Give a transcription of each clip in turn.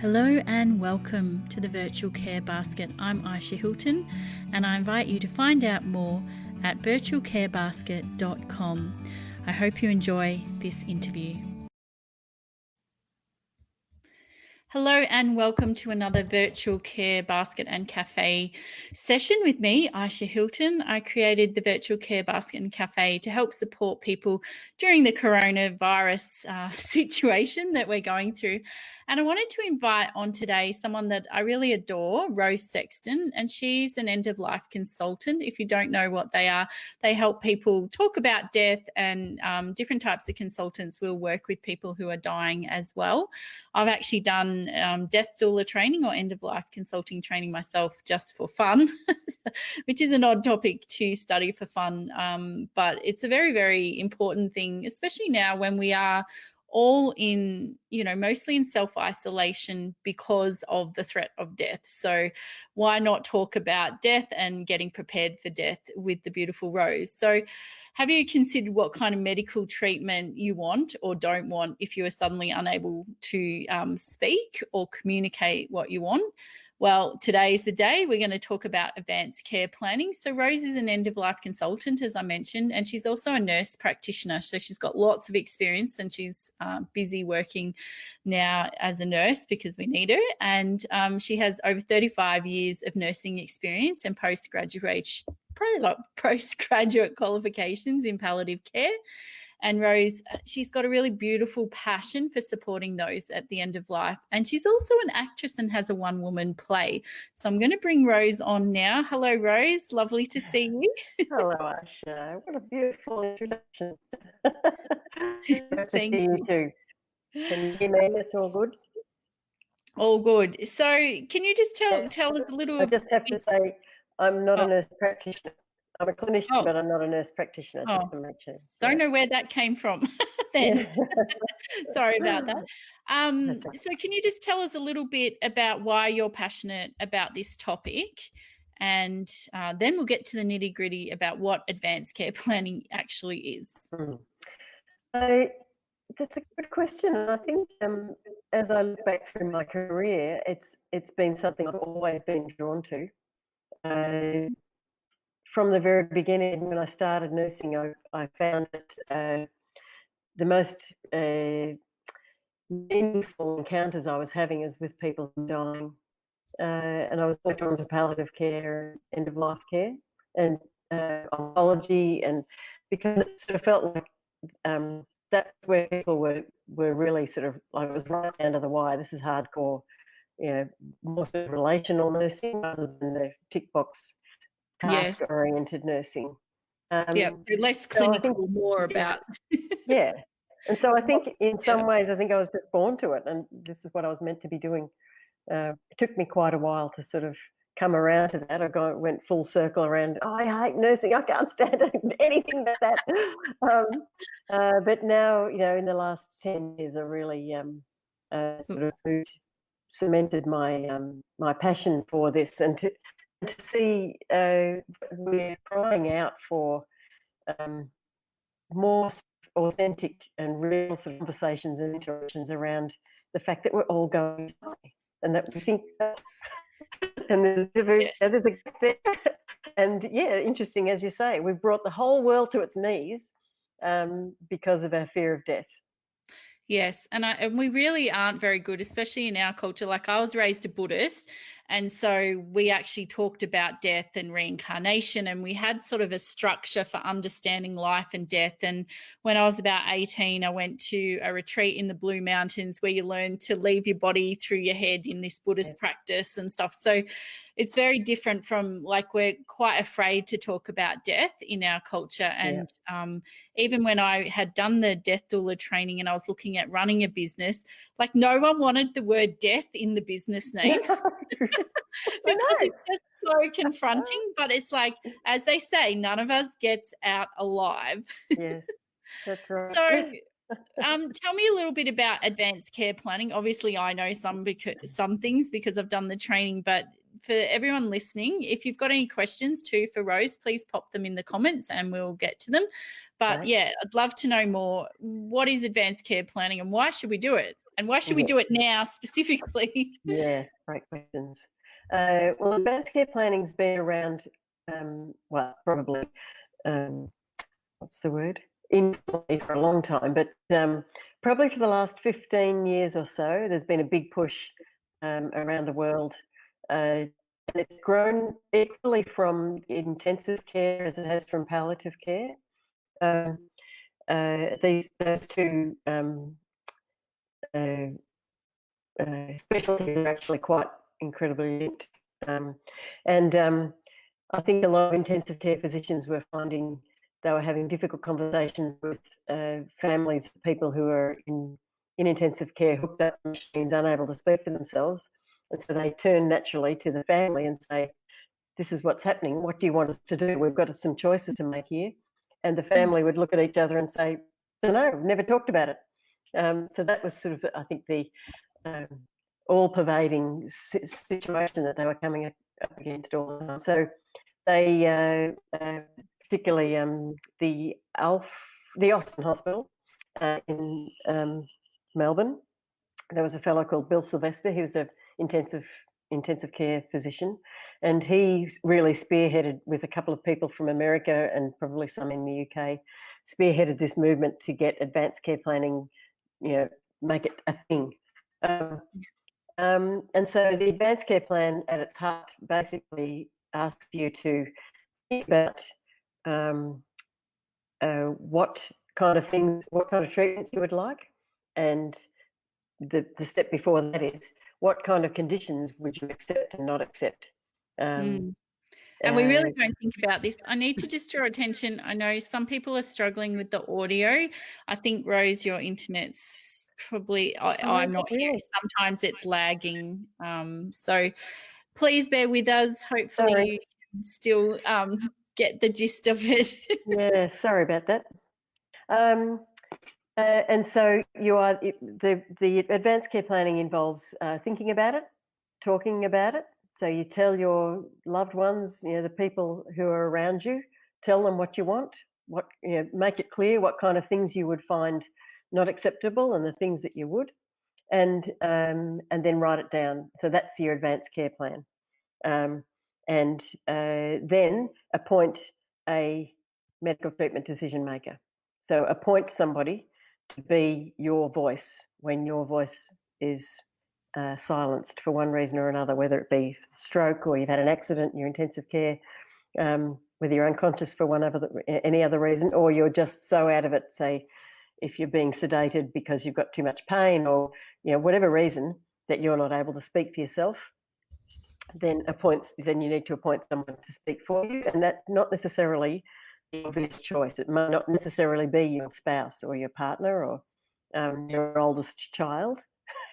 Hello and welcome to the Virtual Care Basket. I'm Ayesha Hilton and I invite you to find out more at virtualcarebasket.com. I hope you enjoy this interview. Hello and welcome to another Virtual Care Basket and Cafe session with me, Ayesha Hilton. I created the Virtual Care Basket and Cafe to help support people during the coronavirus situation that we're going through. And I wanted to invite on today someone that I really adore, Rose Sexton, and she's an end-of-life consultant. If you don't know what they are, they help people talk about death, and different types of consultants will work with people who are dying as well. I've actually done death doula training or end-of-life consulting training myself just for fun, which is an odd topic to study for fun, but it's a very, very important thing, especially now when we are all in, mostly in self-isolation because of the threat of death. So why not talk about death and getting prepared for death with the beautiful Rose? So have you considered what kind of medical treatment you want or don't want if you are suddenly unable to speak or communicate what you want? Well, today is the day. We're going to talk about advanced care planning. So Rose is an end-of-life consultant, as I mentioned, and she's also a nurse practitioner. So she's got lots of experience, and she's busy working now as a nurse because we need her. And she has over 35 years of nursing experience and postgraduate qualifications in palliative care. And Rose, she's got a really beautiful passion for supporting those at the end of life. And she's also an actress and has a one-woman play. So I'm going to bring Rose on now. Hello, Rose. Lovely to see you. Hello, Ayesha. What a beautiful introduction. Thank you. You too. Can you hear me? It's all good? All good. So can you just tell us a little... I just have to say I'm not a nurse practitioner. I'm a clinician, but I'm not a nurse practitioner, just to make sure. Don't know where that came from then. Sorry about that. So can you just tell us a little bit about why you're passionate about this topic? And then we'll get to the nitty-gritty about what advanced care planning actually is. That's a good question. And I think as I look back through my career, it's been something I've always been drawn to. From the very beginning, when I started nursing, I found that the most meaningful encounters I was having is with people dying. And I was always drawn to palliative care, end-of-life care, and oncology, and because it sort of felt like that's where people were really sort of like, it was right down to the wire. This is hardcore, more sort of relational nursing rather than the tick box task-oriented nursing. Less clinical, more about... Yeah. And so I think in some ways, I think I was just born to it, and this is what I was meant to be doing. It took me quite a while to sort of come around to that. I went full circle around, I hate nursing, I can't stand anything but that. But now, in the last 10 years, I really sort of cemented my passion for this, and to see we're crying out for more authentic and real sort of conversations and interactions around the fact that we're all going to die, and that we think that, and there's a gap there. And interesting, as you say, we've brought the whole world to its knees because of our fear of death. Yes, and we really aren't very good, especially in our culture. Like, I was raised a Buddhist, and so we actually talked about death and reincarnation, and we had sort of a structure for understanding life and death. And when I was about 18, I went to a retreat in the Blue Mountains where you learn to leave your body through your head in this Buddhist practice and stuff. So it's very different from, like, we're quite afraid to talk about death in our culture. And even when I had done the death doula training and I was looking at running a business, like, no one wanted the word death in the business name because it's just so confronting. But it's like, as they say, none of us gets out alive. Yes, that's right. So tell me a little bit about advanced care planning. Obviously, I know some things because I've done the training, but for everyone listening, if you've got any questions too for Rose, please pop them in the comments and we'll get to them. But I'd love to know more. What is advanced care planning and why should we do it? And why should we Yeah. do it now specifically? Yeah, great questions. Well, advanced care planning's been around, well, probably, what's the word? Informally for a long time, but probably for the last 15 years or so, there's been a big push around the world. And it's grown equally from intensive care as it has from palliative care. Those two uh, specialties are actually quite incredibly linked. And I think a lot of intensive care physicians were finding they were having difficult conversations with families of people who are in intensive care, hooked up to machines, unable to speak for themselves. And so they turn naturally to the family and say, this is what's happening. What do you want us to do? We've got some choices to make here. And the family would look at each other and say, don't know, we've never talked about it. So that was sort of, I think, the all-pervading situation that they were coming up against all the time. So they, particularly the Austin Hospital in Melbourne, there was a fellow called Bill Sylvester. He was an intensive care physician, and he really spearheaded, with a couple of people from America and probably some in the UK, spearheaded this movement to get advanced care planning, make it a thing. And so the advanced care plan at its heart basically asks you to think about what kind of treatments you would like, and the step before that is what kind of conditions would you accept and not accept. And we really don't think about this. I need to just draw attention. I know some people are struggling with the audio. I think, Rose, your internet's probably, I'm not hearing. Sometimes it's lagging. So please bear with us. Hopefully you can still get the gist of it. Yeah, sorry about that. And so the advanced care planning involves thinking about it, talking about it. So you tell your loved ones, the people who are around you, tell them what you want, make it clear what kind of things you would find not acceptable and the things that you would, and then write it down. So that's your advanced care plan. And then appoint a medical treatment decision maker. So appoint somebody to be your voice when your voice is silenced for one reason or another, whether it be stroke or you've had an accident, you're intensive care, whether you're unconscious for any other reason, or you're just so out of it, say, if you're being sedated because you've got too much pain, or whatever reason that you're not able to speak for yourself, then you need to appoint someone to speak for you, and that's not necessarily the obvious choice. It might not necessarily be your spouse or your partner or your oldest child.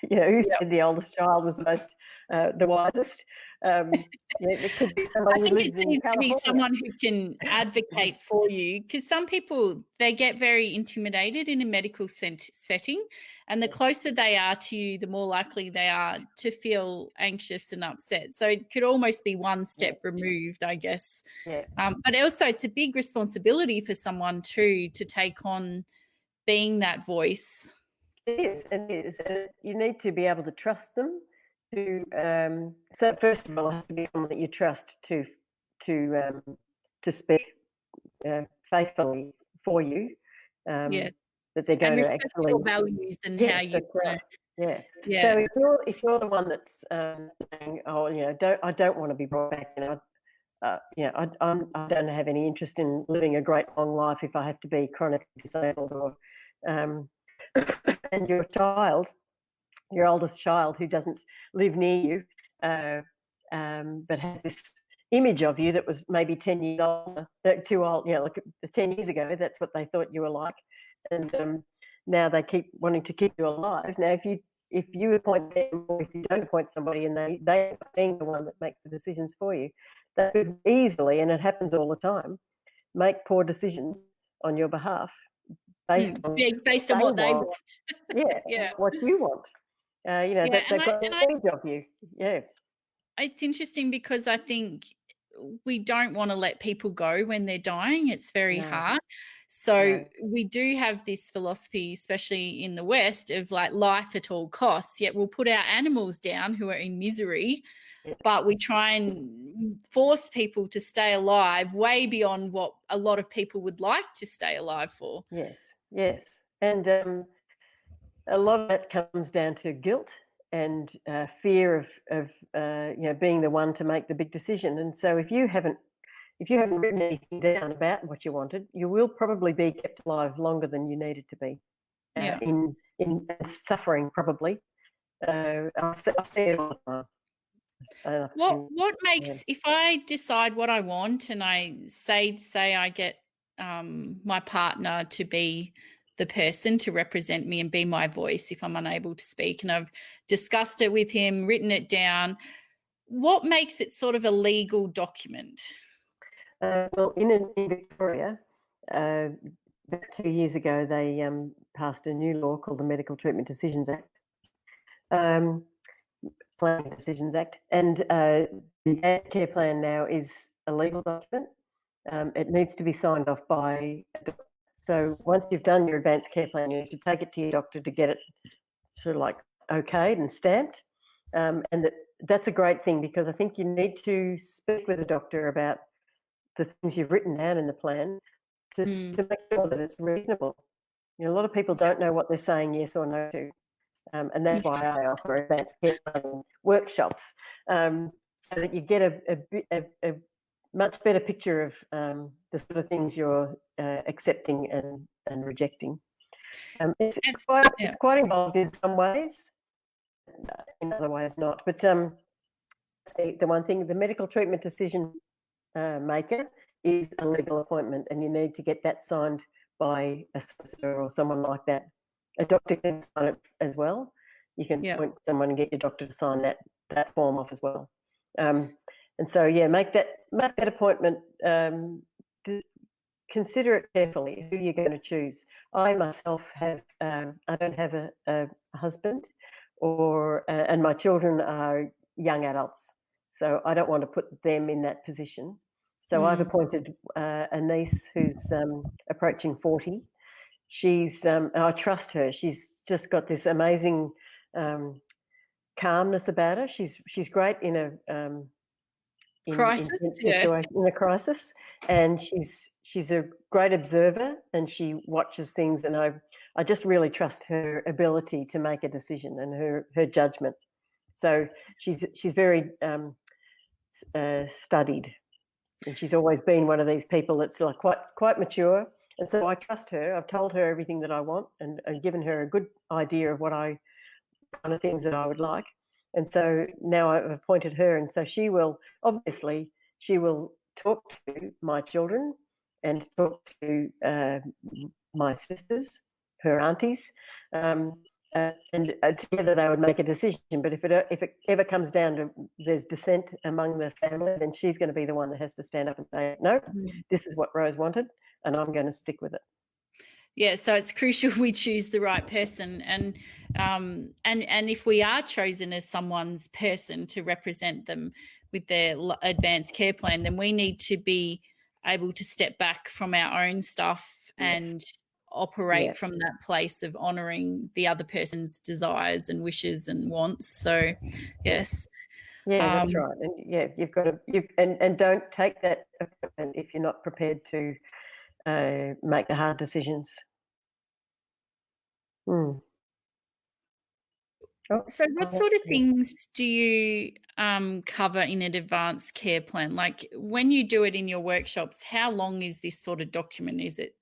Who said the oldest child was the wisest? It could be somebody who lives in California. To be someone who can advocate for you, because some people, they get very intimidated in a medical setting, and the closer they are to you, the more likely they are to feel anxious and upset. So it could almost be one step removed, I guess. Yeah. But also it's a big responsibility for someone too to take on being that voice. It is. And you need to be able to trust them. So first of all, it has to be someone that you trust to speak faithfully for you. Yes. That they're going to actually your values and how you. Right. Yeah. So if you're the one that's saying, "Oh, I don't want to be brought back," I don't have any interest in living a great long life if I have to be chronically disabled, or and your oldest child who doesn't live near you, but has this image of you that was maybe 10 years older, too old, like 10 years ago, that's what they thought you were like. And now they keep wanting to keep you alive. Now, if you appoint them, or if you don't appoint somebody and they being the one that makes the decisions for you, they could easily, and it happens all the time, make poor decisions on your behalf based on what they want. Yeah, what you want. That they've got an image of you. Yeah. It's interesting because I think we don't want to let people go when they're dying. It's very hard. So No. we do have this philosophy, especially in the West, of like life at all costs, yet we'll put our animals down who are in misery, Yes. but we try and force people to stay alive way beyond what a lot of people would like to stay alive for. Yes. Yes. And a lot of that comes down to guilt and fear of being the one to make the big decision. And so if you haven't written anything down about what you wanted, you will probably be kept alive longer than you needed to be. Yeah. In suffering, probably. I see it all the time. What makes, if I decide what I want and I say I get my partner to be the person to represent me and be my voice if I'm unable to speak, and I've discussed it with him, written it down, what makes it sort of a legal document? Well, in Victoria, about 2 years ago, they passed a new law called the Medical Treatment Decisions Act. Planning Decisions Act, and the advanced care plan now is a legal document. It needs to be signed off by a doctor. So once you've done your advanced care plan, you need to take it to your doctor to get it sort of like okayed and stamped. And that's a great thing, because I think you need to speak with a doctor about the things you've written down in the plan to make sure that it's reasonable. You know, a lot of people don't know what they're saying yes or no to. And that's why I offer advanced care planning workshops, so that you get a much better picture of the sort of things you're accepting and rejecting. It's quite involved in some ways, in other ways not. But the one thing, the medical treatment decision maker is a legal appointment, and you need to get that signed by a solicitor or someone like that. A doctor can sign it as well. You can appoint someone and get your doctor to sign that form off as well. And so, make that appointment. Consider it carefully who you're going to choose. I myself I don't have a husband, and my children are young adults, so I don't want to put them in that position. So I've appointed a niece who's approaching 40. I trust her. She's just got this amazing calmness about her. She's great in a crisis, situation, in a crisis, and she's a great observer, and she watches things, and I just really trust her ability to make a decision and her judgment. So she's very studied, and she's always been one of these people that's like quite mature. And so I trust her. I've told her everything that I want, and given her a good idea of what kind of things that I would like. And so now I've appointed her, and so she will talk to my children and talk to my sisters, her aunties, and together they would make a decision. But if it ever comes down to there's dissent among the family, then she's going to be the one that has to stand up and say, no, this is what Rose wanted, and I'm going to stick with it. Yeah, so it's crucial we choose the right person, and if we are chosen as someone's person to represent them with their advanced care plan, then we need to be able to step back from our own stuff and operate from that place of honouring the other person's desires and wishes and wants. So, yes. Yeah, that's right. And you've got to and don't take that appointment if you're not prepared to make the hard decisions. Oh, so what sort of things do you cover in an advanced care plan? Like when you do it in your workshops, how long is this sort of document? Is it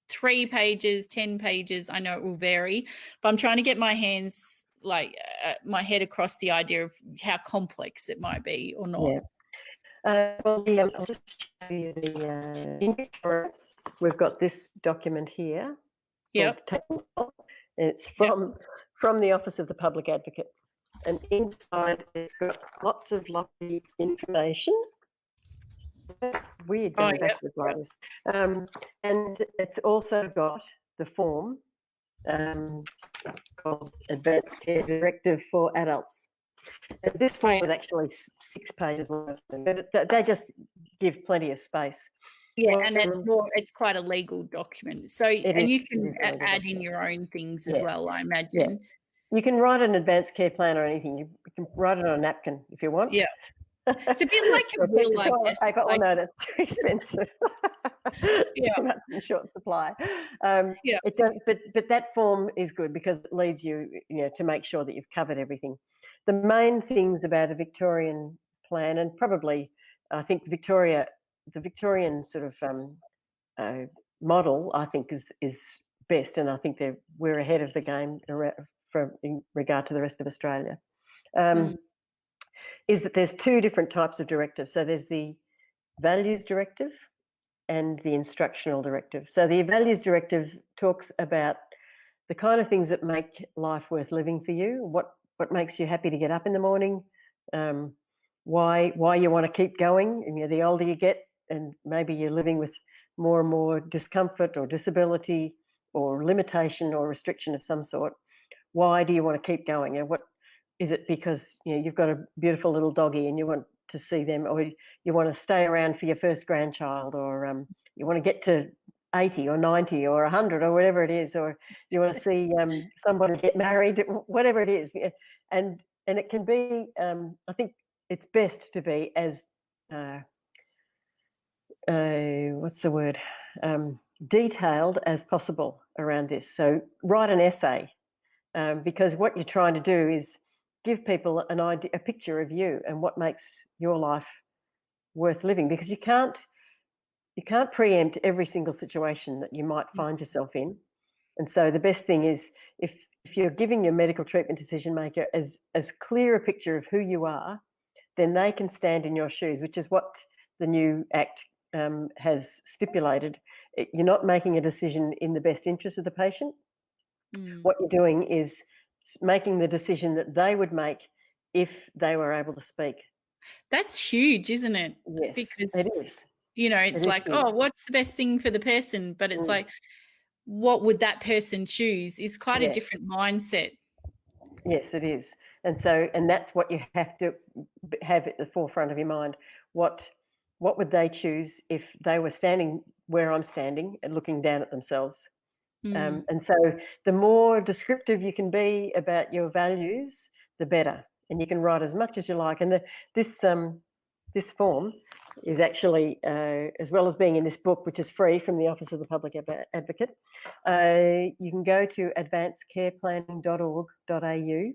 3 pages, 10 pages? I know it will vary, but I'm trying to get my head across the idea of how complex it might be or not. Yeah. I'll just show you in Victoria. We've got this document here. Yep. It's from the Office of the Public Advocate, and inside it's got lots of lovely information. Weird going backwards like this. And it's also got the form called Advanced Care Directive for Adults. And this form is actually 6 pages long, but they just give plenty of space. Yeah, and it's quite a legal document. So, and you can it is a legal add in document. your own things as Yeah. well, I Yeah. imagine. You can write an advanced care plan or anything. You can write it on a napkin if you want. Yeah. It's a bit like Or a a piece will, of I toilet guess. paper. Oh Like, no, that's too expensive. yeah, Too much in short supply. yeah. It does, but that form is good because it leads you, to make sure that you've covered everything. The main things about a Victorian plan, and probably I think the Victorian sort of model, I think is best, and I think we're ahead of the game in regard to the rest of Australia. Mm, Is that there's two different types of directives. So there's the values directive and the instructional directive. So the values directive talks about the kind of things that make life worth living for you. What makes you happy to get up in the morning? Why you want to keep going? And the older you get, and maybe you're living with more and more discomfort or disability or limitation or restriction of some sort. Why do you want to keep going? What is it? Because you've got a beautiful little doggy and you want to see them, or you want to stay around for your first grandchild, or you want to get to 80 or 90 or 100 or whatever it is, or you want to see somebody get married, whatever it is. And it can be, I think it's best to be as, what's the word, detailed as possible around this. So write an essay, because what you're trying to do is give people an idea, a picture of you and what makes your life worth living, because you can't preempt every single situation that you might find yourself in. And so the best thing is, if you're giving your medical treatment decision maker as clear a picture of who you are, then they can stand in your shoes, which is what the new Act has stipulated. You're not making a decision in the best interest of the patient. What you're doing is making the decision that they would make if they were able to speak. That's huge, isn't it? Yes, Because, it is. it's like, Huge. oh, what's the best thing for the person? But it's like, what would that person choose is quite a different mindset. Yes, it is. And that's what you have to have at the forefront of your mind. What would they choose if they were standing where I'm standing and looking down at themselves? And so the more descriptive you can be about your values, the better. And you can write as much as you like. And this form is actually, as well as being in this book, which is free from the Office of the Public Advocate, you can go to advancedcareplanning.org.au.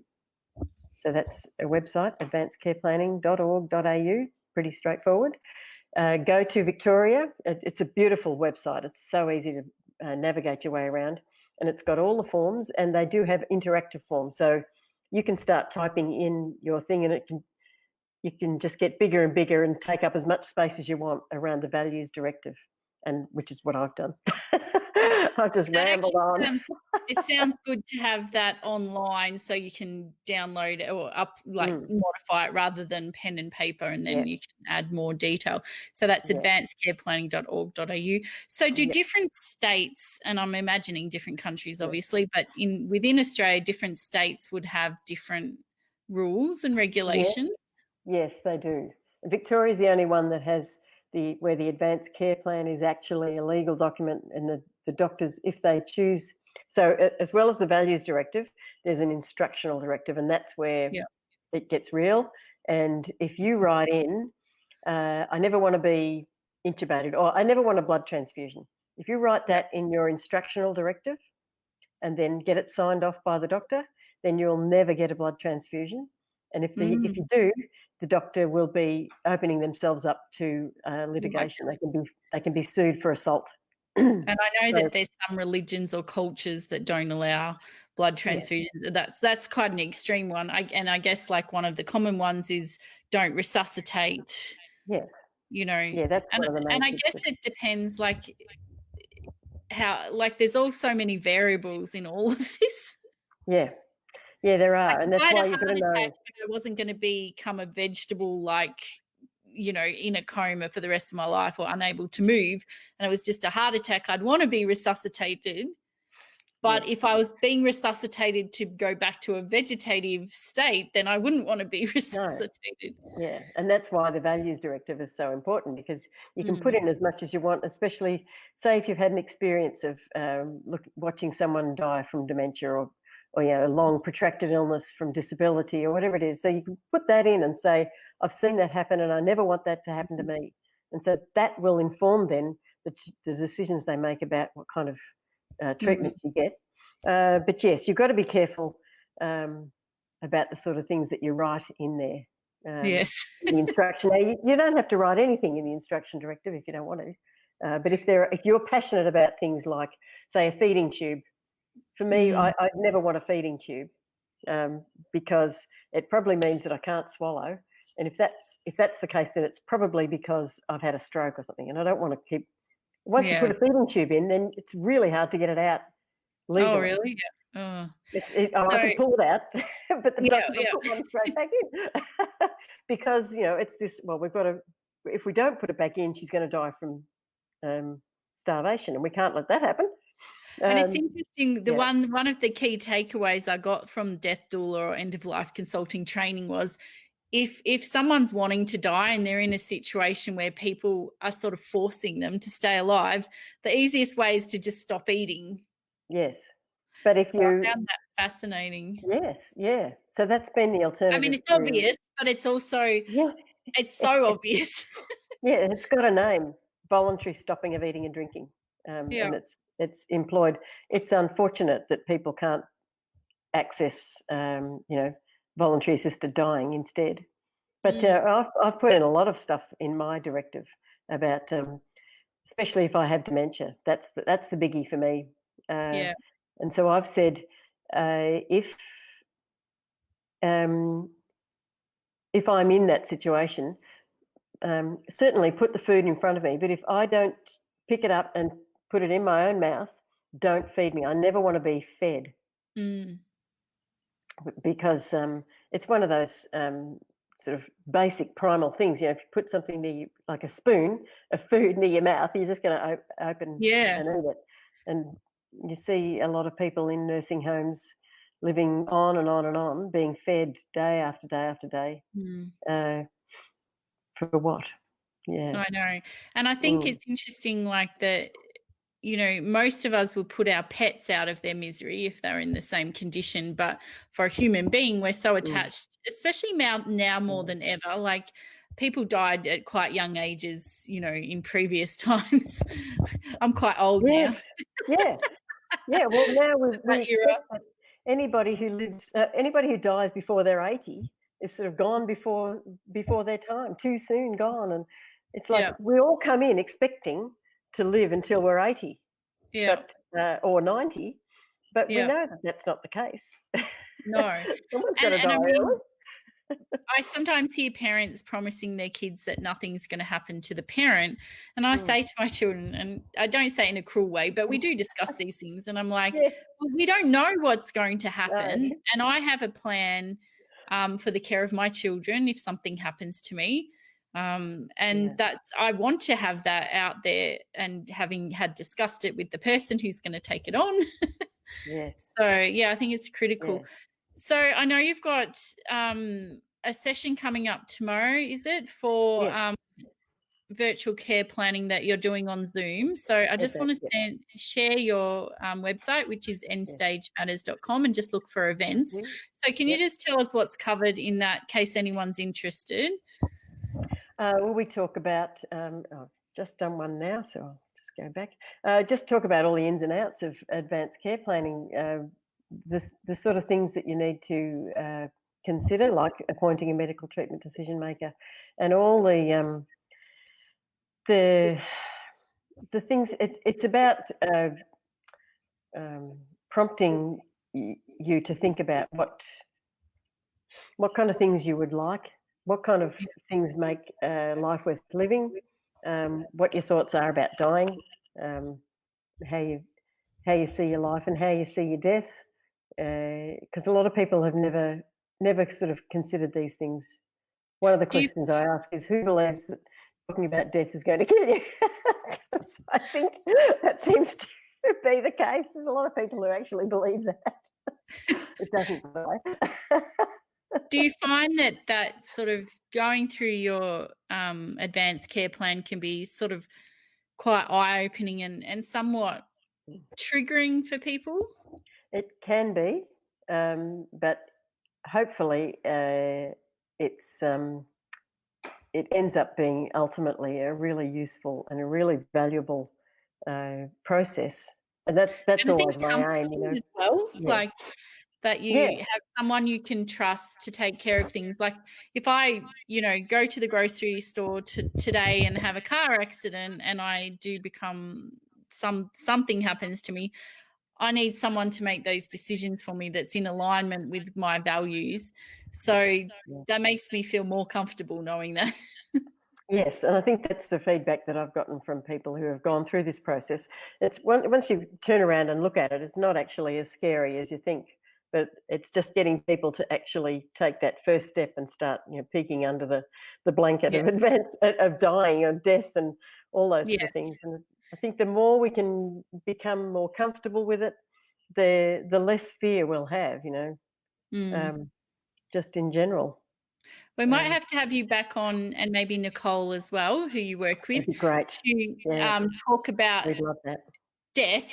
So that's a website, advancedcareplanning.org.au, pretty straightforward. Go to Victoria. It's a beautiful website. It's so easy to navigate your way around. And it's got all the forms, and they do have interactive forms. So you can start typing in your thing, and you can just get bigger and bigger and take up as much space as you want around the values directive, and which is what I've done. I've just rambled on. It sounds good to have that online, so you can download it or modify it rather than pen and paper, and then you can add more detail. So that's advancedcareplanning.org.au. So do different states, and I'm imagining different countries obviously, but within Australia, different states would have different rules and regulations? Yes, they do. Victoria is the only one that has where the advanced care plan is actually a legal document, and the doctors, if they choose. So as well as the values directive, there's an instructional directive, and that's where it gets real. And if you write in, I never want to be intubated, or I never want a blood transfusion. If you write that in your instructional directive and then get it signed off by the doctor, then you'll never get a blood transfusion. And if you do, the doctor will be opening themselves up to litigation. They can be sued for assault. And I know that there's some religions or cultures that don't allow blood transfusions. That's quite an extreme one. I guess like one of the common ones is don't resuscitate. Yeah. That's one of the main and I guess it depends how there's also many variables in all of this. Yeah, there are, and that's why you've got to know. I wasn't going to become a vegetable, in a coma for the rest of my life or unable to move, and it was just a heart attack. I'd want to be resuscitated. But if I was being resuscitated to go back to a vegetative state, then I wouldn't want to be resuscitated. Yeah, and that's why the values directive is so important, because you can put in as much as you want, especially say if you've had an experience of watching someone die from dementia or a long protracted illness from disability or whatever it is. So you can put that in and say, I've seen that happen and I never want that to happen to me. And so that will inform then the decisions they make about what kind of treatments you get. But yes, you've got to be careful about the sort of things that you write in there. Yes. The instruction. Now, you don't have to write anything in the instruction directive if you don't want to. But if you're passionate about things like, say, a feeding tube, for me, I'd never want a feeding tube because it probably means that I can't swallow. And if that's the case, then it's probably because I've had a stroke or something. And I don't want to keep. Once you put a feeding tube in, then it's really hard to get it out legally. Oh, really? Yeah. I can pull it out, but the doctors will put one straight back in because it's this. Well, we've got to. If we don't put it back in, she's going to die from starvation, and we can't let that happen. And it's interesting. One of the key takeaways I got from death doula or end of life consulting training was, if someone's wanting to die and they're in a situation where people are sort of forcing them to stay alive, the easiest way is to just stop eating. Yes. But if I found that fascinating. Yes, yeah. So that's been the alternative. I mean, it's obvious, but it's also it's so obvious. Yeah, it's got a name: voluntary stopping of eating and drinking, and it's employed. It's unfortunate that people can't access, voluntary assisted dying instead. But I've put in a lot of stuff in my directive about, especially if I have dementia. That's the biggie for me. And so I've said, if I'm in that situation, certainly put the food in front of me. But if I don't pick it up and put it in my own mouth, don't feed me. I never want to be fed. Because it's one of those sort of basic primal things. If you put something near you, like a spoon of food near your mouth, you're just going to open and eat it. And you see a lot of people in nursing homes living on and on and on, being fed day after day after day. For what? Yeah. I know. And I think it's interesting, like that, most of us will put our pets out of their misery if they're in the same condition. But for a human being, we're so attached, especially now more than ever. Like, people died at quite young ages, in previous times. I'm quite old now. Yeah. Well, now we expect that anybody who dies before they're 80 is sort of gone before their time, too soon gone. And it's like we all come in expecting to live until we're 80, or 90, but we know that that's not the case. No, someone's got to die early. I sometimes hear parents promising their kids that nothing's going to happen to the parent, and I say to my children, and I don't say it in a cruel way, but we do discuss these things, and I'm like, well, we don't know what's going to happen, and I have a plan for the care of my children if something happens to me. I want to have that out there, and having had discussed it with the person who's going to take it on. So I think it's critical. So I know you've got a session coming up tomorrow, is it, for virtual care planning that you're doing on Zoom? So I just want to share your website, which is endstagematters.com, and just look for events. So can you just tell us what's covered in that, case anyone's interested? Well, we talk about, I've just done one now, so I'll just go back. Just talk about all the ins and outs of advanced care planning, the sort of things that you need to consider, like appointing a medical treatment decision maker, and all the things. It's about prompting you to think about what kind of things you would like. What kind of things make life worth living? What your thoughts are about dying? How you see your life and how you see your death? Because a lot of people have never sort of considered these things. One of the questions I ask is, who believes that talking about death is going to kill you? I think that seems be the case. There's a lot of people who actually believe that. It doesn't, by the way. Do you find that sort of going through your advanced care plan can be sort of quite eye-opening and somewhat triggering for people? It can be, but hopefully it ends up being ultimately a really useful and a really valuable process, and that's And I think always my aim, you comforting know. as well, Yeah, like that yeah, you have someone you can trust to take care of things. Like if I, go to the grocery store today and have a car accident and I do become something happens to me, I need someone to make those decisions for me that's in alignment with my values. So yeah. that makes me feel more comfortable knowing that. Yes, and I think that's the feedback that I've gotten from people who have gone through this process. It's once you turn around and look at it, it's not actually as scary as you think, but it's just getting people to actually take that first step and start, peeking under the blanket Yeah. of of dying, of death, and all those Yeah. sort of things. And I think the more we can become more comfortable with it, the less fear we'll have, Mm. um, just in general. We might Um, have to have you back on, and maybe Nicole as well, who you work with, That'd be great. to Yeah, talk about we'd love that. death,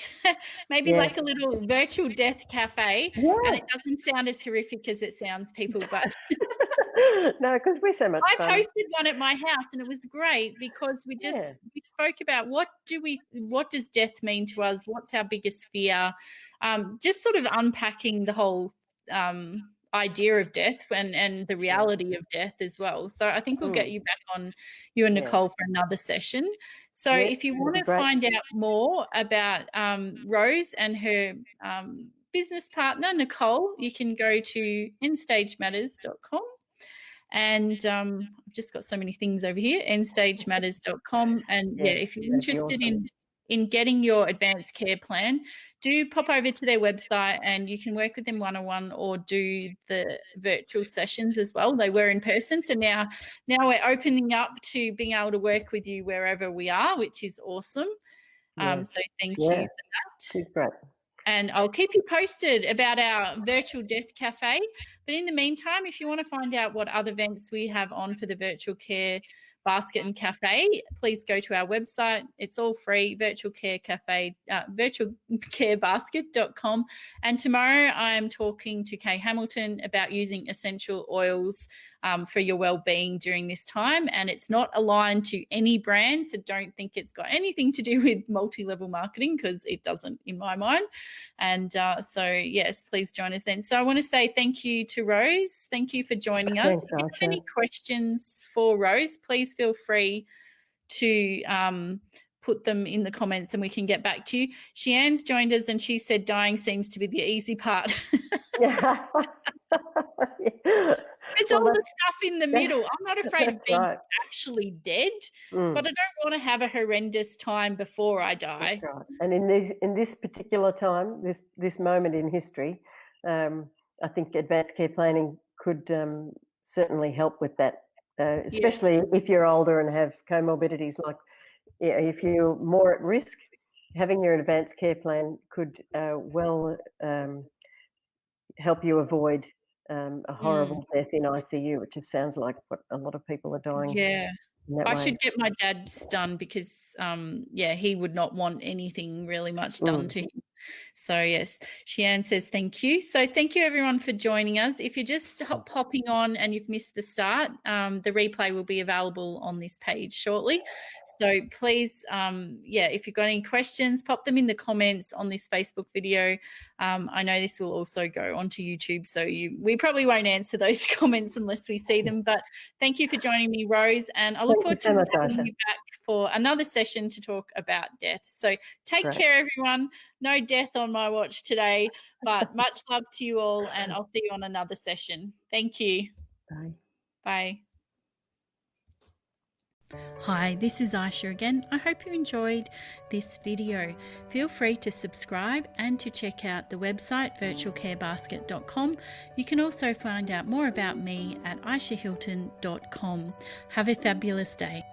maybe Yeah. like a little virtual death cafe. And Yeah. it doesn't sound as horrific as it sounds, people, but No, because 'cause we're so much I fun. hosted one at my house and it was great because Yeah, we spoke about what does death mean to us? What's our biggest fear? Just sort of unpacking the whole idea of death and the yeah. reality of death as well. So I think we'll get Mm, you back on, you and yeah. Nicole, for another session. So Yeah, if you that'd want be to great. find out more about Rose and her business partner, Nicole, you can go to endstagematters.com. And I've just got so many things over here, endstagematters.com. And yeah, Yeah, if you're that'd be interested awesome. in getting your advanced care plan, do pop over to their website and you can work with them one-on-one or do the virtual sessions as well. They were in person. So now we're opening up to being able to work with you wherever we are, which is awesome. Yeah. So thank Yeah, you for that. she's great. And I'll keep you posted about our virtual death cafe. But in the meantime, if you want to find out what other events we have on for the virtual care basket and cafe, please go to our website. It's all free, virtualcarebasket.com. And tomorrow I'm talking to Kay Hamilton about using essential oils for your well-being during this time. And it's not aligned to any brand, so don't think it's got anything to do with multi-level marketing, because it doesn't in my mind. And so, yes, please join us then. So I want to say thank you to Rose. Thank you for joining us. Thanks, If you have Ayesha. any questions for Rose, please feel free to put them in the comments and we can get back to you. Sheanne's joined us and she said dying seems to be the easy part. Yeah. It's Well, all the stuff in the middle. I'm not afraid of that's being right. actually dead, but Mm, I don't want to have a horrendous time before I that's die. right. And in this particular time, this moment in history, I think advanced care planning could certainly help with that, Yeah. especially if you're older and have comorbidities like, yeah, if you're more at risk, having your advanced care plan could help you avoid a Mm. horrible death in ICU, which it sounds like what a lot of people are dying Yeah. in that I way. should get my dad's done because, yeah, he would not want anything really much done Mm. to him. So, yes, Sheanne says thank you. So thank you, everyone, for joining us. If you're just hopping on and you've missed the start, the replay will be available on this page shortly. So please, yeah, if you've got any questions, pop them in the comments on this Facebook video. I know this will also go onto YouTube, so we probably won't answer those comments unless we see them. But thank you for joining me, Rose, and I look Thank you forward to so much, having Ayesha. you back for another session to talk about death. So take Great. care, everyone. No death on my watch today, but much love to you all, and I'll see you on another session. Thank you. Bye. Bye. Hi, this is Ayesha again. I hope you enjoyed this video. Feel free to subscribe and to check out the website virtualcarebasket.com. You can also find out more about me at ayeshahilton.com. Have a fabulous day.